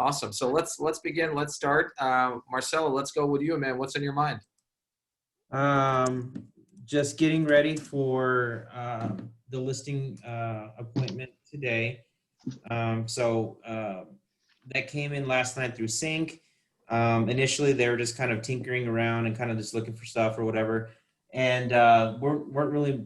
Awesome. So let's begin. Let's start. Marcelo, let's go with you, man. What's in your mind? Um, just getting ready for the listing appointment today. That came in last night through Sync. Initially, they were just kind of tinkering around and kind of just looking for stuff or whatever, and weren't really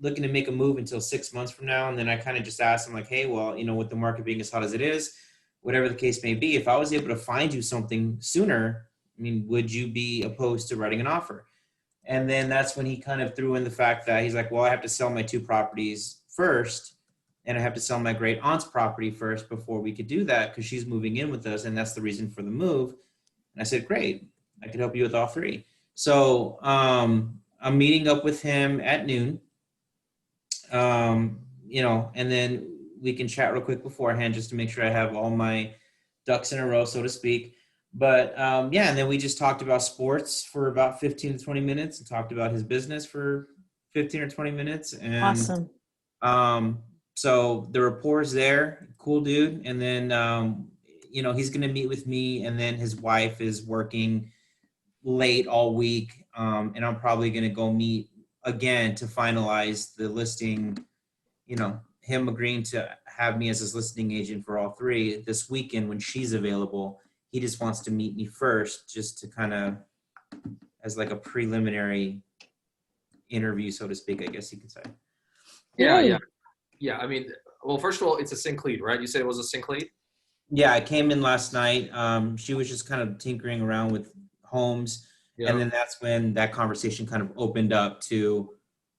looking to make a move until 6 months from now. And then I kind of just asked them like, hey, well, with the market being as hot as it is, whatever the case may be, if I was able to find you something sooner, I mean, would you be opposed to writing an offer? And then that's when he kind of threw in the fact that he's like, well, I have to sell my 2 properties first, and I have to sell my great aunt's property first before we could do that because she's moving in with us, and that's the reason for the move. And I said, great, I could help you with all 3. So I'm meeting up with him at noon, and then we can chat real quick beforehand just to make sure I have all my ducks in a row, so to speak. But and then we just talked about sports for about 15 to 20 minutes and talked about his business for 15 or 20 minutes. And Awesome. So the rapport is there, cool dude. And then, he's going to meet with me, and then his wife is working late all week. And I'm probably going to go meet again to finalize the listing, him agreeing to have me as his listing agent for all 3 this weekend when she's available. He just wants to meet me first just to kind of as like a preliminary interview, so to speak, I guess you could say. Yeah. I mean, well, first of all, it's a sync lead, right? You said it was a sync lead? Yeah, I came in last night. She was just kind of tinkering around with homes. Yeah. And then that's when that conversation kind of opened up to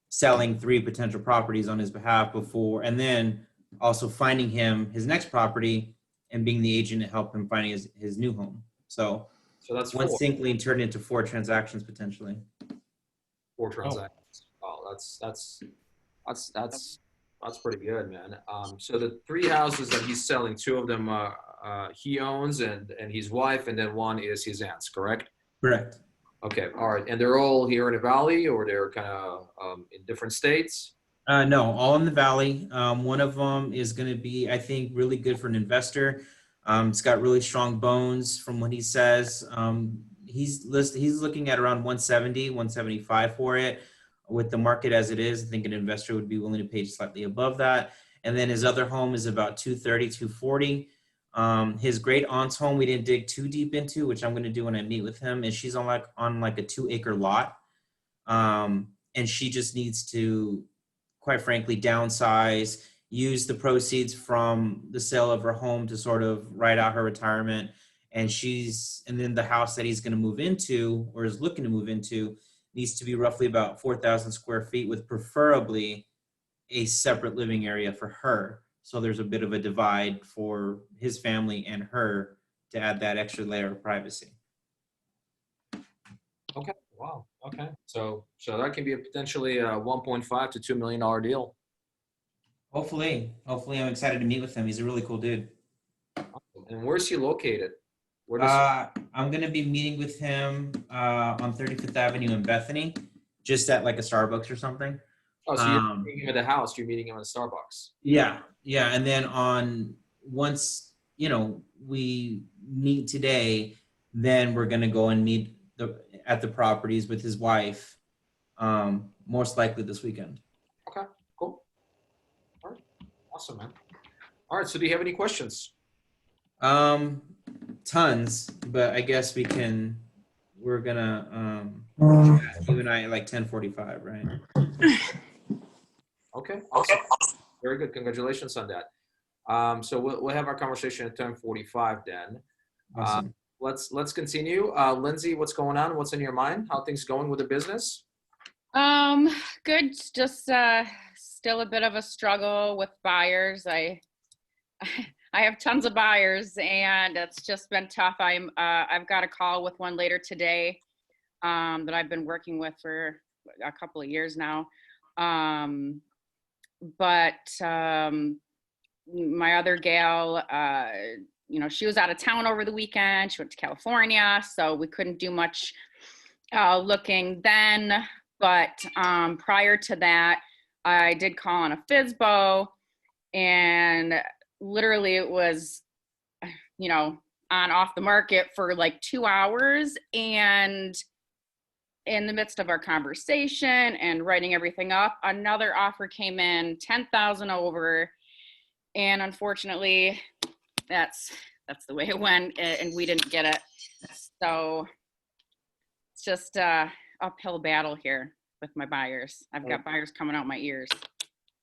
selling 3 potential properties on his behalf before, and then also finding him his next property and being the agent to help him finding his new home. So that's one 4. sync lead turned into 4 transactions potentially. 4 transactions. Oh, that's pretty good, man. So the 3 houses that he's selling, 2 of them he owns and his wife, and then 1 is his aunt's, correct? Correct. Okay, all right. And they're all here in the Valley, or they're kind of in different states? No, all in the Valley. One of them is going to be, I think, really good for an investor. It's got really strong bones from what he says. He's looking at around 170, 175 for it. With the market as it is, I think an investor would be willing to pay slightly above that. And then his other home is about 230, 240. His great aunt's home we didn't dig too deep into, which I'm going to do when I meet with him, and she's on like a 2-acre lot. And she just needs to, quite frankly, downsize, use the proceeds from the sale of her home to sort of ride out her retirement. And then the house that he's going to move into, or is looking to move into, needs to be roughly about 4,000 square feet with preferably a separate living area for her. So there's a bit of a divide for his family and her to add that extra layer of privacy. Okay. Wow. Okay. So that can be a potentially a $1.5 to $2 million deal. Hopefully, I'm excited to meet with him. He's a really cool dude. And where's he located? I'm going to be meeting with him on 35th Avenue in Bethany, just at like a Starbucks or something. Oh, so you're meeting him at the house. You're meeting him at Starbucks. Yeah. And then once we meet today, then we're going to go and meet at the properties with his wife, most likely this weekend. Okay, cool. All right, awesome, man. All right, so do you have any questions? Tons, but I guess we're gonna chat, you and I, at like 10:45, right? Okay, awesome. Very good. Congratulations on that. So we'll have our conversation at 10:45 then. Awesome. Let's continue. Lindsay, what's going on? What's in your mind? How things going with the business? Good. Just still a bit of a struggle with buyers. I have tons of buyers, and it's just been tough. I've got a call with one later today that I've been working with for a couple of years now. My other gal, she was out of town over the weekend. She went to California, so we couldn't do much looking then. But prior to that, I did call on a FSBO, and literally it was, on off the market for like 2 hours, and in the midst of our conversation and writing everything up, another offer came in 10,000 over, and unfortunately that's the way it went, and we didn't get it. So it's just a uphill battle here with my buyers. I've got buyers coming out my ears.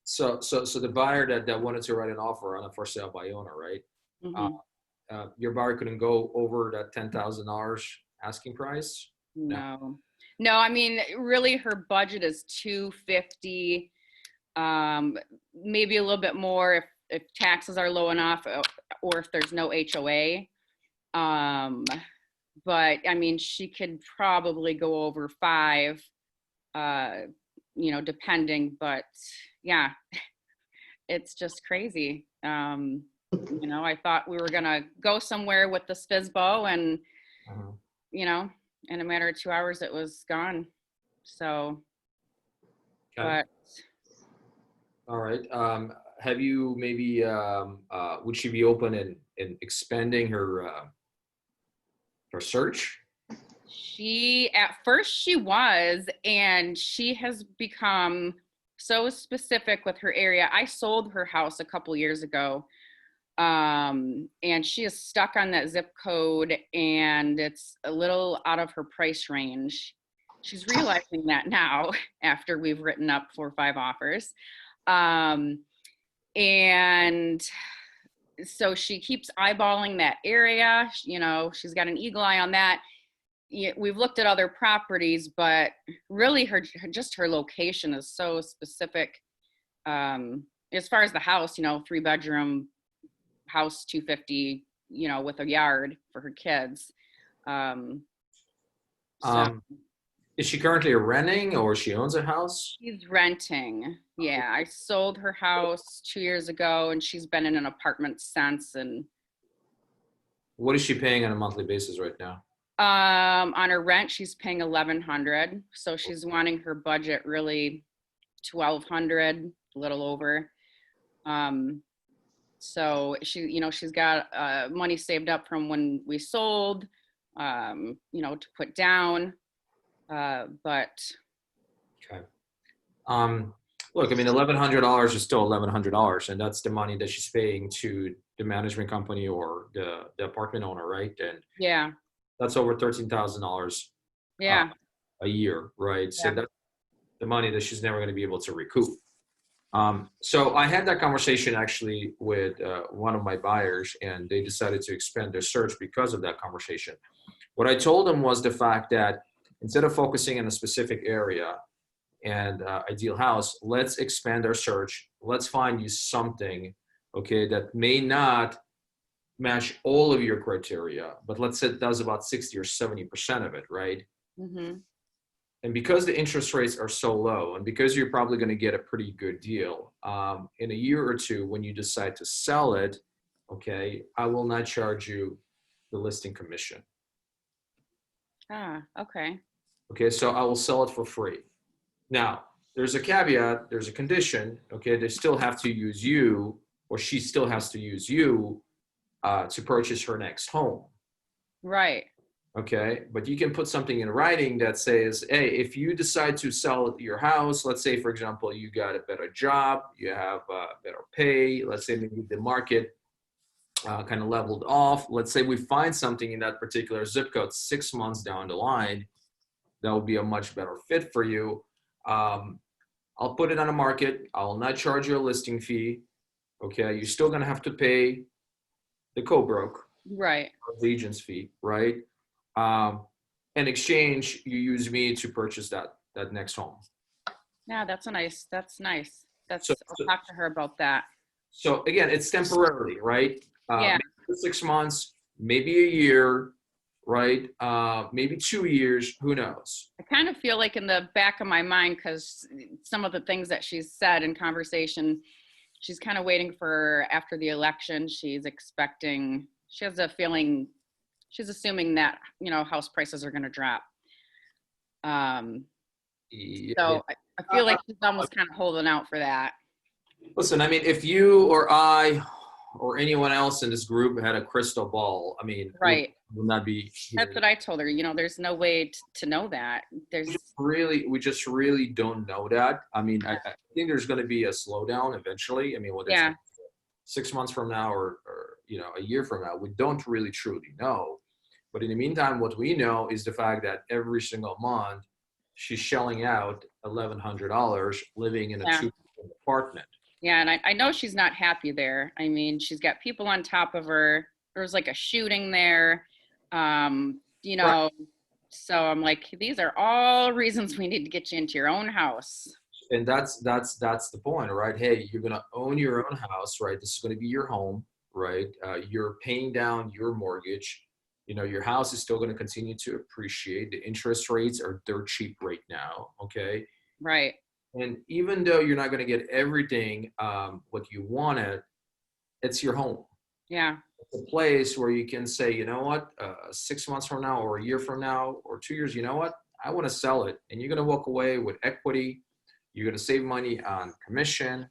So the buyer that wanted to write an offer on a for sale by owner, right? Mhm. Your buyer couldn't go over that $10,000 asking price? No, I mean, really her budget is 250, maybe a little bit more if taxes are low enough, or if there's no HOA. But I mean, she could probably go over 5, depending, but yeah, it's just crazy. I thought we were gonna go somewhere with this FISBO, and Mhm. in a matter of 2 hours it was gone. So, Okay. but All right. Have you maybe would she be open in expanding her search? at first she was, and she has become so specific with her area. I sold her house a couple years ago, and she is stuck on that zip code, and it's a little out of her price range. She's realizing that now after we've written up 4 or 5 offers. And so she keeps eyeballing that area. She's got an eagle eye on that. We've looked at other properties, but really her location is so specific. As far as the house, 3-bedroom house, 250, with a yard for her kids. So Is she currently renting or she owns a house? she's renting. Yeah, I sold her house 2 years ago, and she's been in an apartment since. And What is she paying on a monthly basis right now? on her rent, she's paying 1,100. So she's wanting her budget really 1,200, a little over. So she's got money saved up from when we sold, to put down. But Okay. Look, I mean, $1,100 is still $1,100, and that's the money that she's paying to the management company or the apartment owner, right? And yeah, that's over $13,000 yeah, a year, right? So yeah. that's the money that she's never going to be able to recoup. So I had that conversation actually with one of my buyers, and they decided to expand their search because of that conversation. What I told them was the fact that instead of focusing in a specific area and ideal house, let's expand our search. Let's find you something, okay, that may not match all of your criteria, but let's say it does about 60 or 70% of it, right? Mm-hmm. And because the interest rates are so low, and because you're probably going to get a pretty good deal, in a year or two, when you decide to sell it, okay, I will not charge you the listing commission. Ah, okay. Okay, so I will sell it for free. Now, there's a caveat, there's a condition, okay, they still have to use you, or she still has to use you to purchase her next home. Right. Okay, but you can put something in writing that says, hey, if you decide to sell your house, let's say, for example, you got a better job, you have better pay, let's say maybe the market kind of leveled off. Let's say we find something in that particular zip code 6 months down the line, that would be a much better fit for you. I'll put it on the market. I will not charge you a listing fee. Okay, you're still gonna have to pay the co-broke, Right. or the agent's fee, right? In exchange, you use me to purchase that next home. Yeah, that's nice. I'll So, talk to her about that. so again, it's temporarily, right? Yeah. Maybe for 6 months, maybe a year, right? Maybe 2 years, who knows? I kind of feel like in the back of my mind, because some of the things that she's said in conversation, she's kind of waiting for after the election. She has a feeling, she's assuming that, house prices are going to drop. Yeah. So I feel like she's almost kind of holding out for that. Listen, I mean, if you or I or anyone else in this group had a crystal ball, I mean, Right. we would not be here. That's what I told her. There's no way to know that. There's We just really don't know that. I mean, I think there's going to be a slowdown eventually. I mean, whether yeah, it's 6 months from now or a year from now, we don't really truly know. But in the meantime, what we know is the fact that every single month she's shelling out $1,100 living in a Yeah. 2-bedroom apartment. yeah, and I know she's not happy there. I mean, she's got people on top of her. There was like a shooting there. Right. So I'm like, these are all reasons we need to get you into your own house. And that's the point, right? Hey, you're gonna own your own house, right? This is gonna be your home, right? You're paying down your mortgage. Your house is still gonna continue to appreciate. The interest rates are dirt cheap right now, okay? Right. And even though you're not gonna get everything what you wanted, it's your home. Yeah. It's a place where you can say, you know what, 6 months from now, or a year from now, or 2 years, you know what, I want to sell it, and you're gonna walk away with equity. You're going to save money on commission,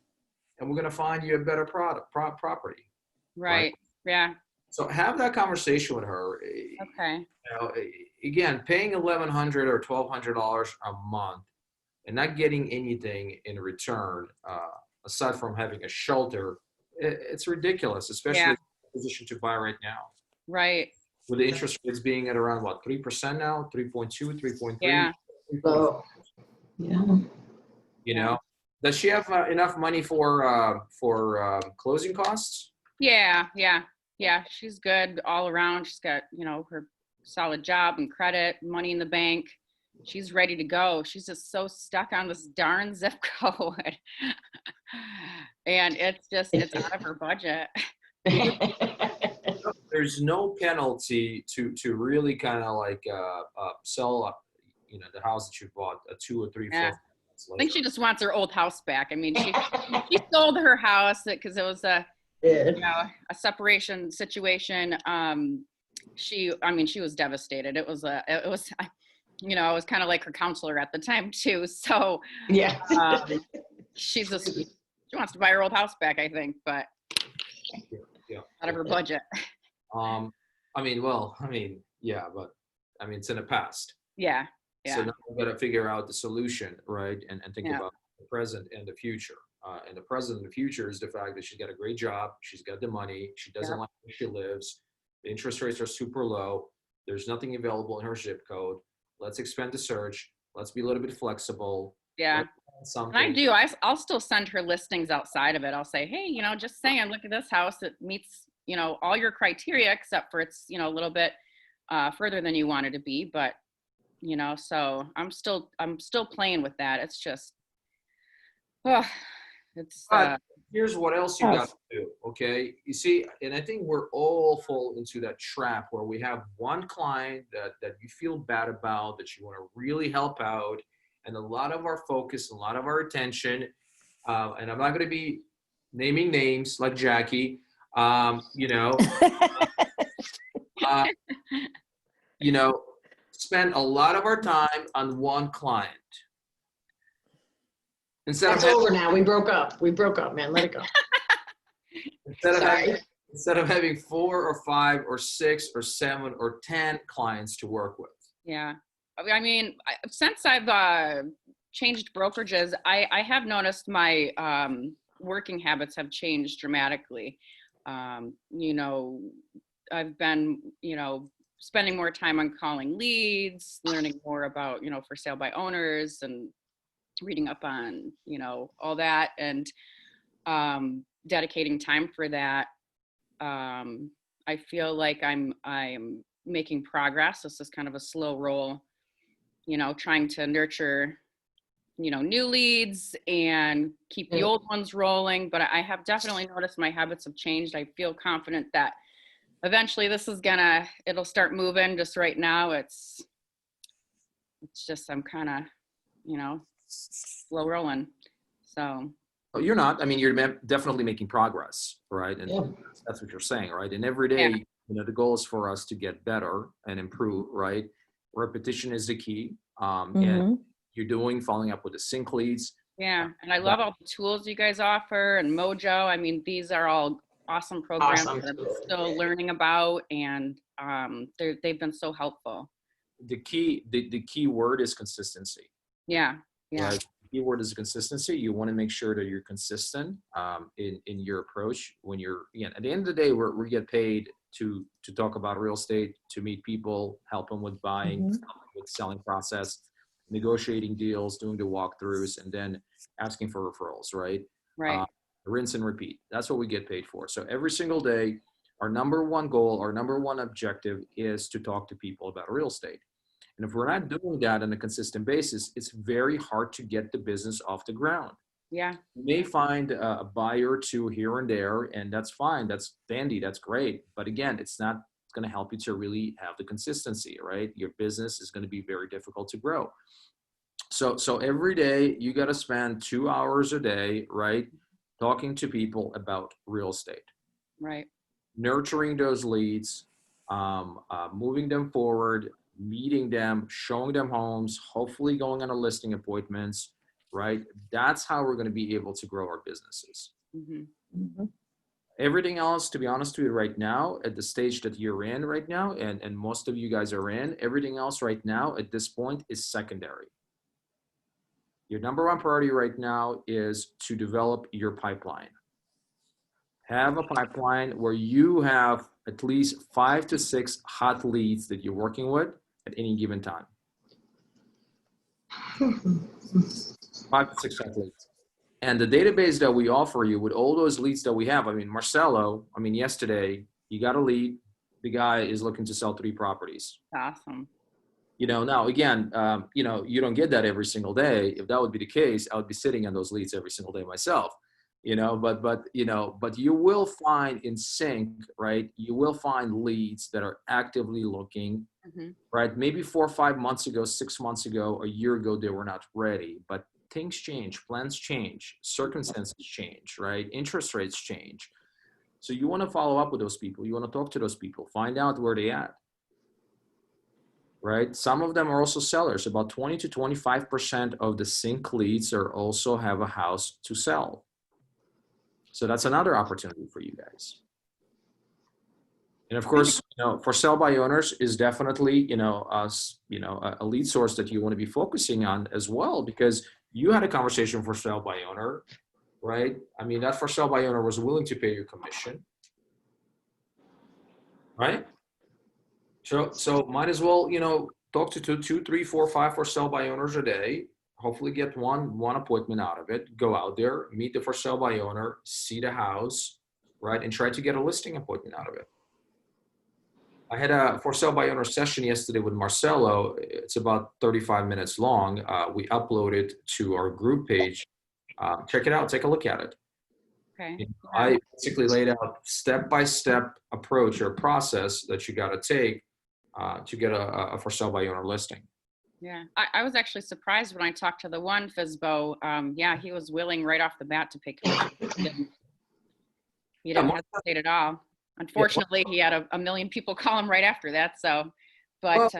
and we're going to find you a better property. Right. Yeah. So have that conversation with her. Okay. Again, paying $1,100 or $1,200 a month and not getting anything in return, aside from having a shelter, it's ridiculous, especially Yeah. in the position to buy right now. Right. With the interest rates being at around, what, 3% now, 3.2, 3.3? Yeah. So, yeah. Does she have enough money for closing costs? Yeah. Yeah. Yeah. She's good all around. She's got, her solid job and credit, money in the bank. She's ready to go. She's just so stuck on this darn zip code. And it's out of her budget. There's no penalty to really kind of like sell the house that you bought 2 or 3 4 Yeah. months I think later. she just wants her old house back. I mean, she sold her house because it was a separation situation. She was devastated. I was kind of like her counselor at the time too. So Yeah. she wants to buy her old house back, I think, but Yeah. out of her budget. Yeah, but it's in the past. Yeah. Yeah. So now we got to figure out the solution, right? And think Yeah. about the present and the future. And the present and the future is the fact that she's got a great job. She's got the money. She doesn't like where she lives. The interest rates are super low. There's nothing available in her zip code. Let's expand the search. Let's be a little bit flexible. Yeah. Something. And I do. I'll still send her listings outside of it. I'll say, hey, just saying, look at this house. It meets, all your criteria, except for it's, a little bit further than you wanted to be. But, so I'm still playing with that. It's just, Here's what else you got to do, okay? You see, and I think we're all fall into that trap where we have one client that you feel bad about, that you want to really help out, and a lot of our focus, a lot of our attention, and I'm not going to be naming names like Jackie, spend a lot of our time on one client. That's over now. We broke up, man. Let it go. Instead of having 4 or 5 or 6 or 7 or 10 clients to work with. Yeah. I mean, since I've changed brokerages, I have noticed my working habits have changed dramatically. I've been, spending more time on calling leads, learning more about, for sale by owners, and reading up on, all that, and dedicating time for that. I feel like I'm making progress. This is kind of a slow roll, trying to nurture, new leads and keep the old ones rolling. But I have definitely noticed my habits have changed. I feel confident that eventually this is it'll start moving. Just right now, it's just, I'm kind of, slow rolling. So. Oh, you're not. I mean, you're definitely making progress, right? And that's what you're saying, right? And every day, the goal is for us to get better and improve, right? Repetition is the key. And you're following up with the sync leads. Yeah, and I love all the tools you guys offer, and Mojo. I mean, these are all awesome programs Awesome. that I'm still learning about, and they've been so helpful. The key word is consistency. Yeah, yeah, Right? The key word is consistency. You want to make sure that you're consistent in your approach. When you're, at the end of the day, we get paid to talk about real estate, to meet people, help them with buying, help them with selling process, negotiating deals, doing the walkthroughs, and then asking for referrals, right? right. Rinse and repeat. That's what we get paid for. So every single day, our number one goal, our number one objective is to talk to people about real estate. And if we're not doing that on a consistent basis, it's very hard to get the business off the ground. Yeah, You may find a buyer or two here and there, and that's fine. That's dandy. That's great. But again, it's not going to help you to really have the consistency, right? Your business is going to be very difficult to grow. So every day you got to spend 2 hours a day, right? Talking to people about real estate, right. nurturing those leads, moving them forward, meeting them, showing them homes, hopefully going on a listing appointments, right? That's how we're going to be able to grow our businesses. Mm-hmm. Everything else, to be honest with you right now, at the stage that you're in right now, and most of you guys are in, everything else right now at this point is secondary. Your number one priority right now is to develop your pipeline. Have a pipeline where you have at least 5 to 6 hot leads that you're working with at any given time. 5 to 6 hot leads. And the database that we offer you with all those leads that we have, Marcelo, yesterday, he got a lead. The guy is looking to sell 3 properties. Awesome. Now again, you don't get that every single day. If that would be the case, I would be sitting on those leads every single day myself. But you will find in sync, right? You will find leads that are actively looking, right? Maybe 4 or 5 months ago, 6 months ago, a year ago, they were not ready, but things change, plans change, circumstances change, right? Interest rates change. So you want to follow up with those people. You want to talk to those people, find out where they at, right? Some of them are also sellers. About 20 to 25% of the sync leads are also have a house to sell. So that's another opportunity for you guys. And of course, for sell by owners is definitely, a lead source that you want to be focusing on as well, because you had a conversation for sell by owner, right? That for sell by owner was willing to pay your commission, right? So might as well, talk to 2, 3, 4, 5 for sell by owners a day. Hopefully get one appointment out of it. Go out there, meet the for sale by owner, see the house, right? And try to get a listing appointment out of it. I had a for sale by owner session yesterday with Marcelo. It's about 35 minutes long. We uploaded to our group page. Check it out. Take a look at it. Okay. I basically laid out step-by-step approach or process that you got to take to get a for sale by owner listing. Yeah, I was actually surprised when I talked to the one FSBO. Yeah, he was willing right off the bat to pay commission. He didn't hesitate at all. Unfortunately, he had a million people call him right after that. So, but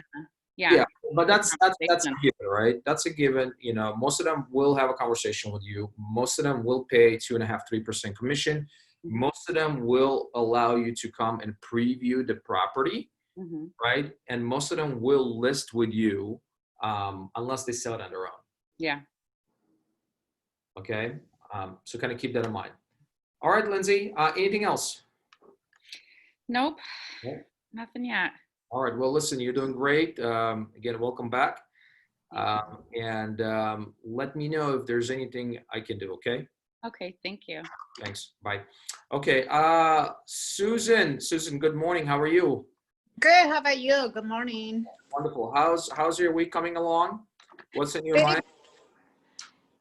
yeah. But that's a given, right? That's a given. Most of them will have a conversation with you. Most of them will pay 2.5%, 3% commission. Most of them will allow you to come and preview the property, right? And most of them will list with you. Unless they sell it on their own. Yeah. Okay. So kind of keep that in mind. All right, Lindsay, anything else? Nope. Yeah. Nothing yet. All right. Well, listen, you're doing great. Again, welcome back. And let me know if there's anything I can do. Okay. Okay. Thank you. Thanks. Bye. Okay. Susan, good morning. How are you? Good. How about you? Good morning. Wonderful. How's your week coming along? What's in your mind?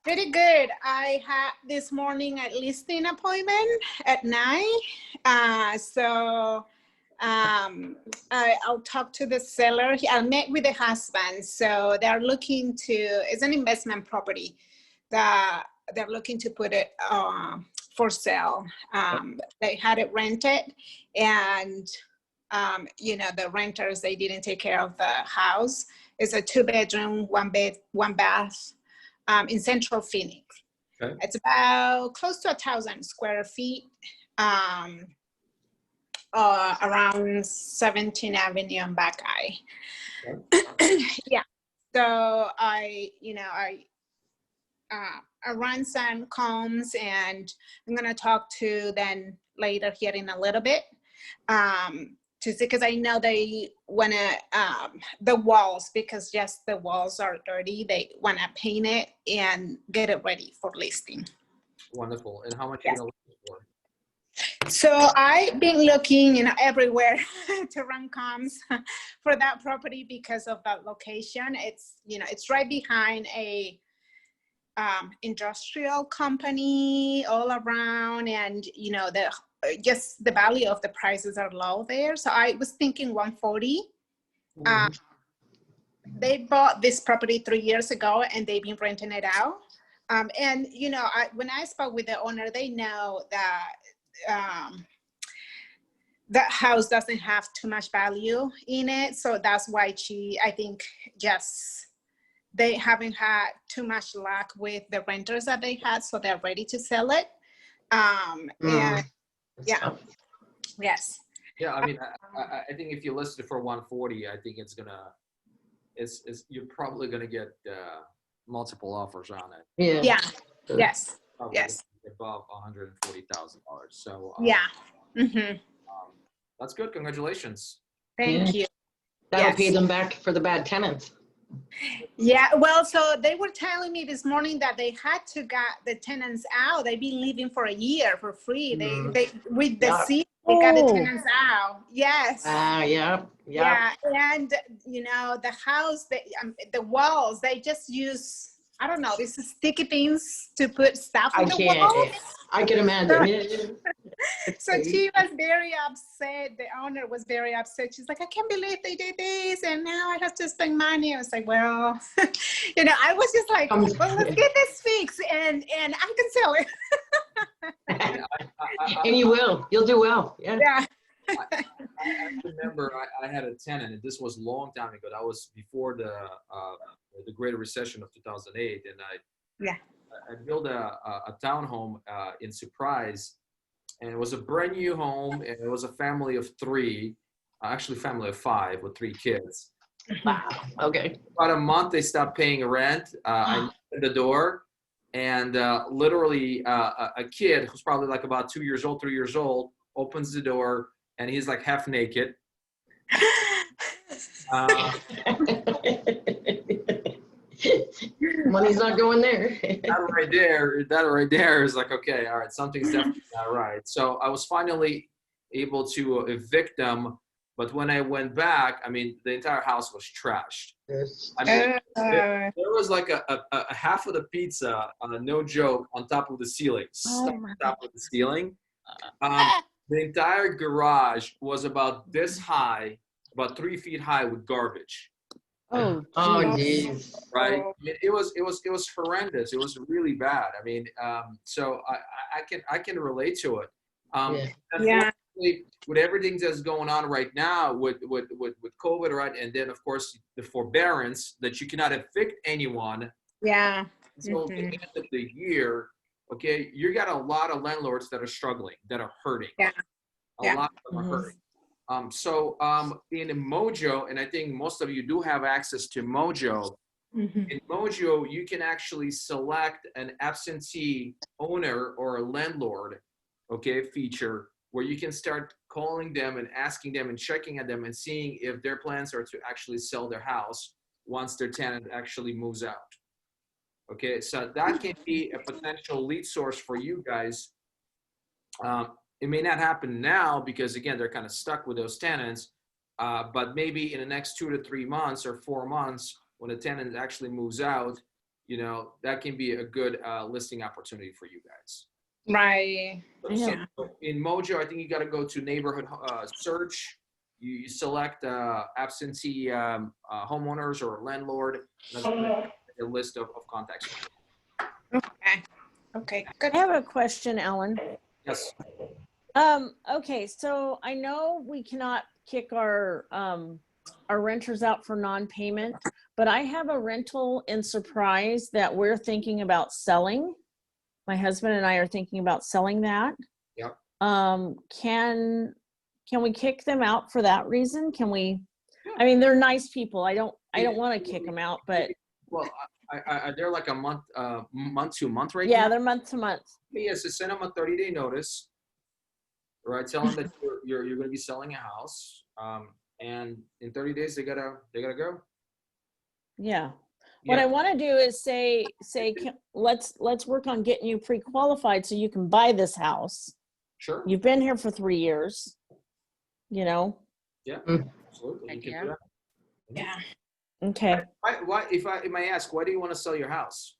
Pretty good. I had this morning a listing appointment at 9. I'll talk to the seller. I met with the husband. So they're looking to, it's an investment property that they're looking to put it for sale. They had it rented, and the renters, they didn't take care of the house. It's a 2-bedroom, 1 bath in Central Phoenix. Okay. It's about close to 1,000 square feet. around 17th Avenue and Buckeye. Yeah. So I run some comms, and I'm gonna talk to them later here in a little bit. To see, because I know they wanna the walls, because just the walls are dirty. They wanna paint it and get it ready for listing. Wonderful. And how much Yes. are you gonna look for? So I've been looking, everywhere to run comms for that property because of that location. It's right behind a industrial company all around, and just the value of the prices are low there. So I was thinking 140. They bought this property 3 years ago, and they've been renting it out. And when I spoke with the owner, they know that that house doesn't have too much value in it. So that's why I think just they haven't had too much luck with the renters that they had, so they're ready to sell it. And yeah, yes. Yeah, I mean, I think if you list it for 140, I think you're probably gonna get multiple offers on it. Yeah. Yes. Probably Yes. above $140,000. So Yeah. Mm-hmm. that's good. Congratulations. Thank you. That'll Yes. pay them back for the bad tenants. Yeah, well, so they were telling me this morning that they had to get the tenants out. They've been living for a year for free. They with the Yeah. city, they got the tenants out. Yes. Yeah. Yeah, and the house, the walls, they just use, I don't know, these sticky things to put stuff on the walls. I can imagine. So she was very upset. The owner was very upset. She's like, I can't believe they did this, and now I have to spend money. I was like, well, I was just like, well, let's get this fixed, and I can sell it. And you will. You'll do well. Yeah. Yeah. I remember I had a tenant, and this was a long time ago. That was before the Great Recession of 2008, and I built a townhome in Surprise, and it was a brand new home, and it was a family of 3, actually family of 5 with 3 kids. Wow. Okay. About a month, they stopped paying rent. I knocked at the door, and literally a kid who's probably like about 2 years old, 3 years old, opens the door, and he's like half naked. Money's not going there. That right there is like, okay, all right, something's definitely not right. So I was finally able to evict them, but when I went back, I mean, the entire house was trashed. I mean, there was like a half of the pizza, no joke, on top of the ceiling, stuck on top of the ceiling. The entire garage was about this high, about 3 feet high with garbage. Oh, Geez. Right. It was horrendous. It was really bad. I mean, so I can relate to it. Unfortunately, with everything that's going on right now with COVID, right, and then of course the forbearance that you cannot evict anyone. Yeah. Until the end of the year. Okay, you got a lot of landlords that are struggling, that are hurting. Yeah. A lot of them are hurting. So in Mojo, and I think most of you do have access to Mojo. In Mojo, you can actually select an absentee owner or a landlord, okay, feature where you can start calling them and asking them and checking at them and seeing if their plans are to actually sell their house once their tenant actually moves out. Okay, so that can be a potential lead source for you guys. It may not happen now because, again, they're kind of stuck with those tenants, but maybe in the next 2 to 3 months or 4 months, when a tenant actually moves out, that can be a good listing opportunity for you guys. Right. So in Mojo, I think you got to go to neighborhood search. You select absentee homeowners or landlord. That's a list of contacts. Okay. Good. I have a question, Ellen. Yes. Okay, so I know we cannot kick our renters out for non-payment, but I have a rental in Surprise that we're thinking about selling. My husband and I are thinking about selling that. Yep. Can can we kick them out for that reason? Can we, I mean, they're nice people. I don't want to kick them out, but Well, they're like a month to month right yeah, now. they're month to month. Yes, so send them a 30-day notice, right? Tell them that you're going to be selling a house, and in 30 days they gotta go. Yeah. What I want to do is say, let's work on getting you pre-qualified so you can buy this house. Sure. You've been here for 3 years, you know? Yeah, Mm. absolutely. You can Yeah. do that. Yeah. Okay. Why, if I may ask, why do you want to sell your house?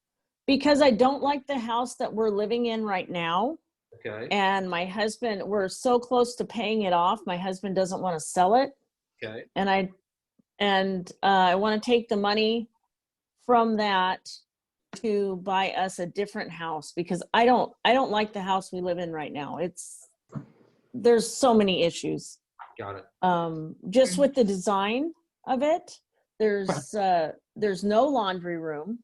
Because I don't like the house that we're living in right now. Okay. And my husband, we're so close to paying it off. My husband doesn't want to sell it. Okay. And I want to take the money from that to buy us a different house because I don't like the house we live in right now. There's so many issues. Got it. Just with the design of it, there's no laundry room.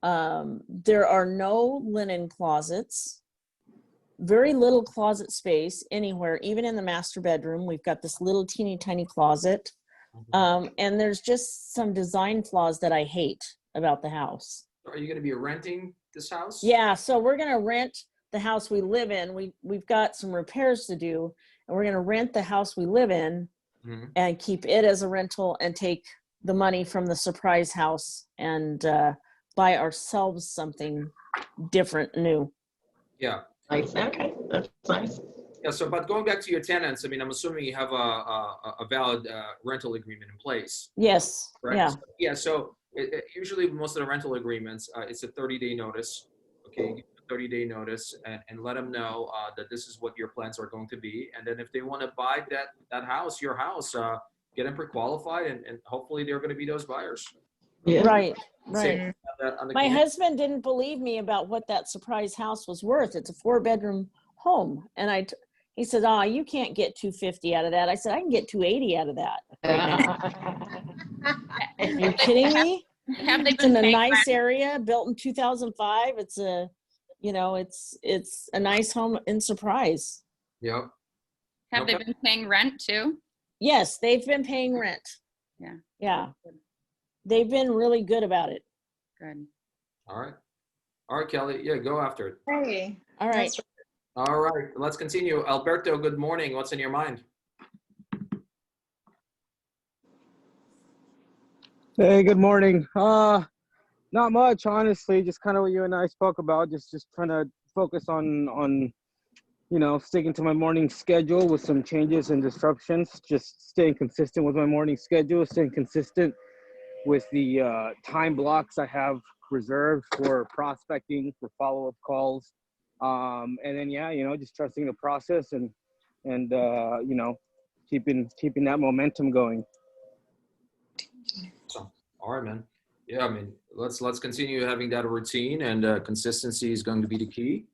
There are no linen closets, very little closet space anywhere, even in the master bedroom. We've got this little teeny tiny closet. And there's just some design flaws that I hate about the house. Are you going to be renting this house? Yeah, so we're going to rent the house we live in. We've got some repairs to do, and we're going to rent the house we live in Mhm. and keep it as a rental and take the money from the surprise house and buy ourselves something different, new. Yeah. Nice. Okay, that's nice. Yeah. So, but going back to your tenants, I mean, I'm assuming you have a valid rental agreement in place. Yes, Right? yeah. Yeah. So usually most of the rental agreements, it's a 30-day notice. Okay. You give a 30-day notice and let them know that this is what your plans are going to be. And then if they want to buy that house, your house, get them pre-qualified and hopefully they're going to be those buyers. Yeah. Right, Say right. that on the My community. husband didn't believe me about what that surprise house was worth. It's a 4-bedroom home. And he said, you can't get 250 out of that. I said, I can get 280 out of that right now. Are you kidding me? Have they It's in been a paying nice rent? area, built in 2005. It's it's a nice home in Surprise. Yep. Have they Okay. been paying rent too? Yes, they've been paying rent. Yeah. Yeah. They've been really good about it. Good. All right. All right, Kelly. Yeah, go after it. Hey. All right. That's All right. Let's continue. Alberto, good morning. What's in your mind? Hey, good morning. Not much, honestly. Just kind of what you and I spoke about. Just trying to focus on sticking to my morning schedule with some changes and disruptions. Just staying consistent with my morning schedule, staying consistent with the time blocks I have reserved for prospecting, for follow-up calls, and then just trusting the process and keeping that momentum going. So, all right, man. Yeah, I mean, let's continue having that routine, and consistency is going to be the key,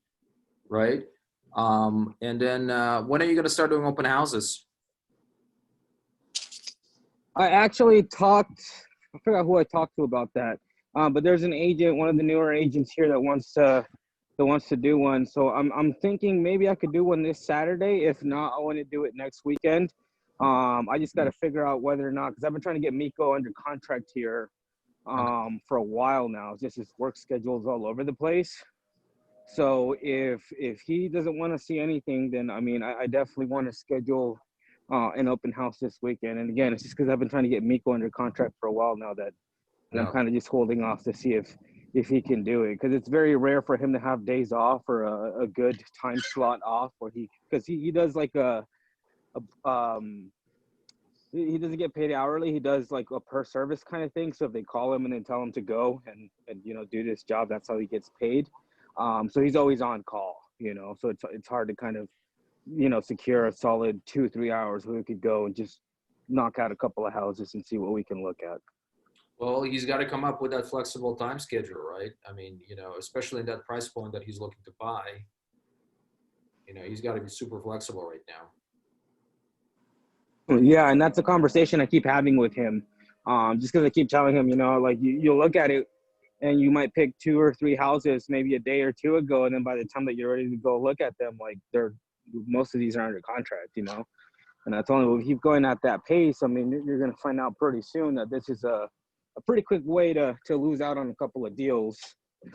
right? And then when are you going to start doing open houses? I actually I forgot who I talked to about that. But there's an agent, one of the newer agents here that wants to do one. So I'm thinking maybe I could do one this Saturday. If not, I want to do it next weekend. I just got to figure out whether or not, because I've been trying to get Miko under contract here for a while now. It's just his work schedule is all over the place. So if he doesn't want to see anything, then I mean, I definitely want to schedule an open house this weekend. And again, it's just because I've been trying to get Miko under contract for a while now that I'm kind of just holding off to see if he can do it, because it's very rare for him to have days off or a good time slot off where because he does like he doesn't get paid hourly. He does like a per service kind of thing. So if they call him and then tell him to go and do this job, that's how he gets paid. So he's always on call, so it's hard to kind of secure a solid 2-3 hours where we could go and just knock out a couple of houses and see what we can look at. Well, he's got to come up with that flexible time schedule, right? I mean, especially in that price point that he's looking to buy, he's got to be super flexible right now. Yeah, and that's a conversation I keep having with him. Just because I keep telling him, like you'll look at it and you might pick 2 or 3 houses maybe a day or 2 ago, and then by the time that you're ready to go look at them, like most of these are under contract, And I told him, well, if you keep going at that pace, I mean, you're going to find out pretty soon that this is a pretty quick way to lose out on a couple of deals,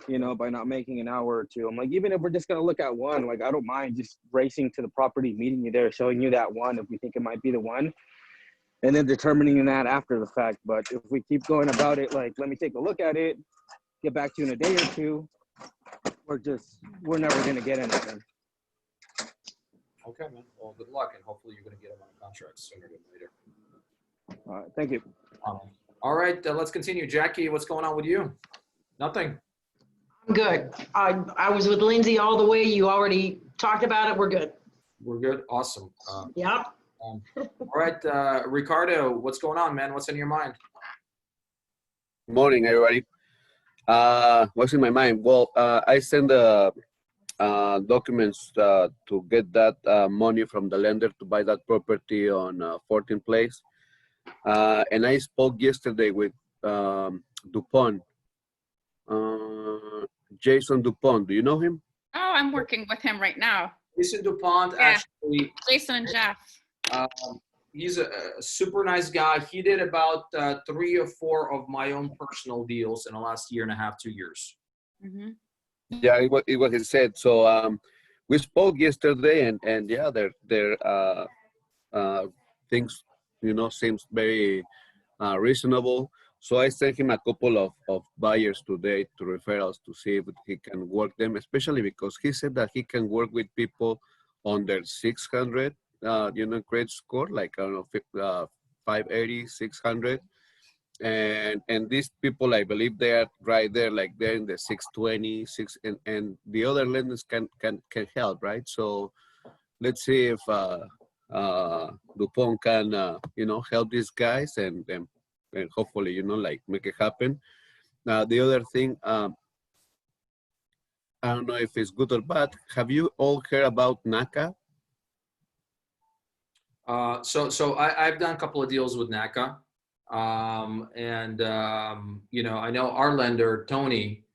you know, by not making an hour or two. I'm like, even if we're just going to look at one, like, I don't mind just racing to the property, meeting you there, showing you that one if we think it might be the one, and then determining that after the fact. But if we keep going about it, like, let me take a look at it, get back to you in a day or two, we're never going to get anything. Okay, man. Well, good luck, and hopefully you're going to get him on a contract sooner than later. All right, thank you. All right, let's continue. Jackie, what's going on with you? Nothing. I'm good. I was with Lindsay all the way. You already talked about it. We're good. We're good. Awesome. Yep. All right, Ricardo, what's going on, man? What's in your mind? Morning, everybody. What's in my mind? Well, I sent the documents to get that money from the lender to buy that property on 14th Place. And I spoke yesterday with Dupont, Jason Dupont. Do you know him? Oh, I'm working with him right now. Jason Dupont, Yeah. actually, Jason and Jeff. he's a super nice guy. He did about 3 or 4 of my own personal deals in the last year and a half, 2 years. Mm-hmm. Yeah, it was he said. So we spoke yesterday, and yeah, their things, you know, seems very reasonable. So I sent him a couple of buyers today to referrals to see if he can work them, especially because he said that he can work with people under 600, you know, credit score, like, I don't know, 580, 600. And these people, I believe they are right there, like they're in the 620, and the other lenders can help, right? So let's see if Dupont can, you know, help these guys and hopefully, you know, like make it happen. Now, the other thing, I don't know if it's good or bad. Have you all heard about NACA? So I've done a couple of deals with NACA. You know, I know our lender, Tony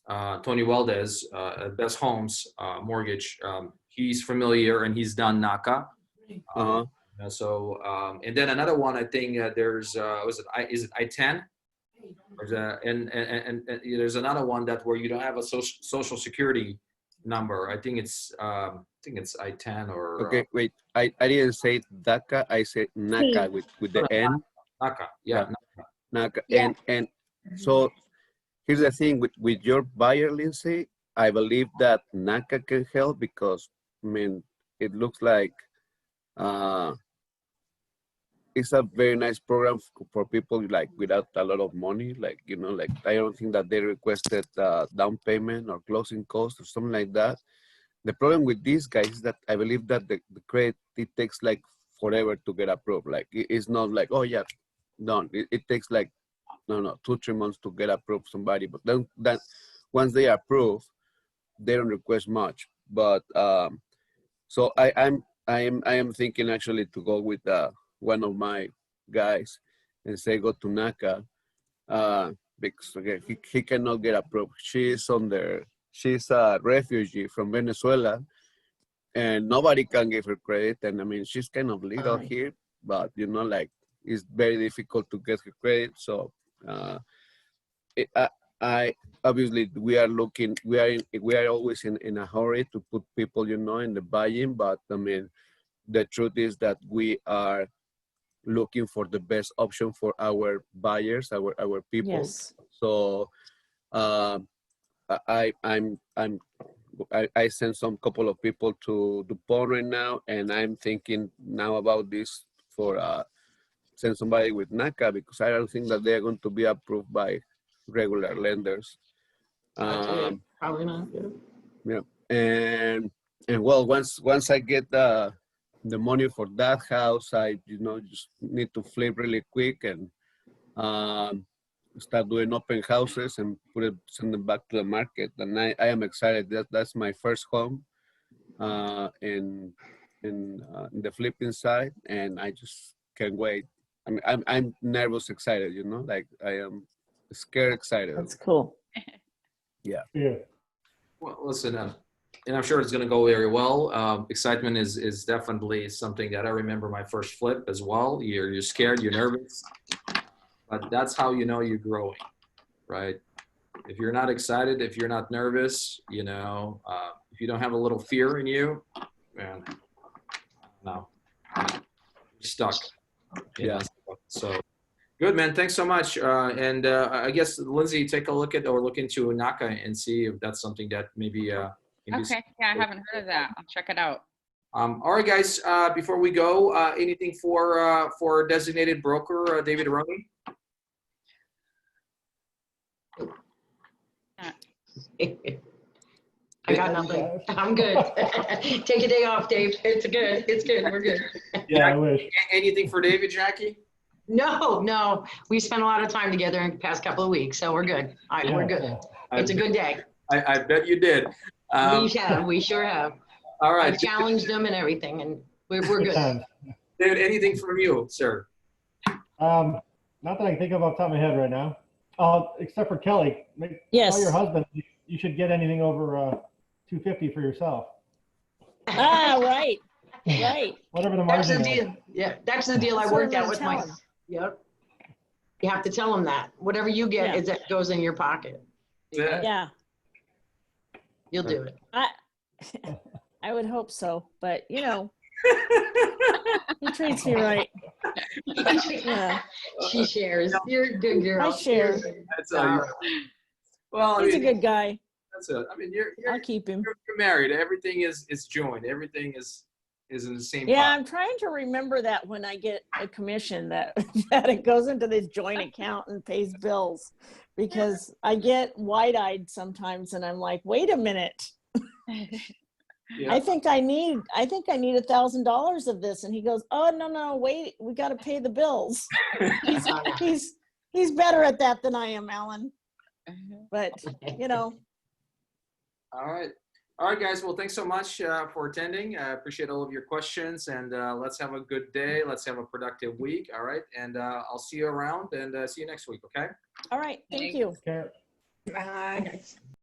Weldez, at Best Homes Mortgage, he's familiar and he's done NACA. And then another one, I think there's, is it I-10? And there's another one that where you don't have a social security number. I think it's I-10 or. Okay, wait. I didn't say DACA. I said NACA with the N. NACA, yeah. NACA. Yeah. And so here's the thing with your buyer, Lindsay. I believe that NACA can help because, I mean, it looks like it's a very nice program for people like without a lot of money. Like, you know, like I don't think that they requested down payment or closing costs or something like that. The problem with these guys is that I believe that the credit, it takes like forever to get approved. Like it's not like, oh yeah, done. It takes like, no, 2-3 months to get approved somebody. But then that once they approve, they don't request much. But so I am thinking actually to go with one of my guys and say go to NACA because again he cannot get approved. She's a refugee from Venezuela and nobody can give her credit. And I mean she's kind of legal here, but you know, like it's very difficult to get her credit. So I obviously we are always in a hurry to put people, you know, in the buying, but I mean the truth is that we are looking for the best option for our buyers, our people. Yes. So I sent some couple of people to Dupont right now, and I'm thinking now about this for send somebody with NACA because I don't think that they're going to be approved by regular lenders. Probably not. Yeah, and well, once I get the money for that house, I just need to flip really quick and start doing open houses and send them back to the market. And I am excited. That's my first home in the flipping side, and I just can't wait. I mean, I'm nervous, excited. You know, like I am scared, excited. That's cool. Yeah. Well, listen, and I'm sure it's going to go very well. Excitement is definitely something that I remember my first flip as well. You're scared, you're nervous, but that's how you know you're growing, right? If you're not excited, if you're not nervous, you know, if you don't have a little fear in you, man, no, you're stuck. You know? So good, man. Thanks so much. And I guess Lindsay, take a look at or look into Naka and see if that's something that maybe. Okay, yeah, I haven't heard of that. I'll check it out. All right, guys. Before we go, anything for designated broker David Roney? I got nothing. I'm good. Take a day off, Dave. It's good. It's good. We're good. Yeah, I wish. Anything for David, Jackie? No. We spent a lot of time together in the past couple of weeks, so we're good. We're good. It's a good day. I bet you did. We sure have. All right. I've challenged them and everything, and we're good. Times. David, anything from you, sir? Not that I can think of off the top of my head right now. Except for Kelly. Yes. Tell your husband you should get anything over $250 for yourself. Ah, right. Whatever the That's margin the is. deal. Yeah, that's the deal I That's what worked I'm out with gonna my. tell him. Yep. You have to tell them that. Whatever you get Yeah. is that goes in your pocket. Yeah. You'll do it. I would hope so, but you know, he treats me right. Yeah. She shares. You're a good girl. I share. That's well, I He's a mean, good guy. that's it. I mean, you're I'll keep him. you're married. Everything is joined. Everything is in the same Yeah, pot. I'm trying to remember that when I get a commission that that it goes into this joint account and pays bills, because I get wide-eyed sometimes and I'm like, wait a minute. Yeah. I think I need $1,000 of this. And he goes, oh, no, wait, we got to pay the bills. He's better at that than I am, Alan. But, you know. All right, guys. Well, thanks so much for attending. I appreciate all of your questions, and let's have a good day. Let's have a productive week. All right, and I'll see you around, and see you next week. Okay. All right. Thank you. Okay. Bye.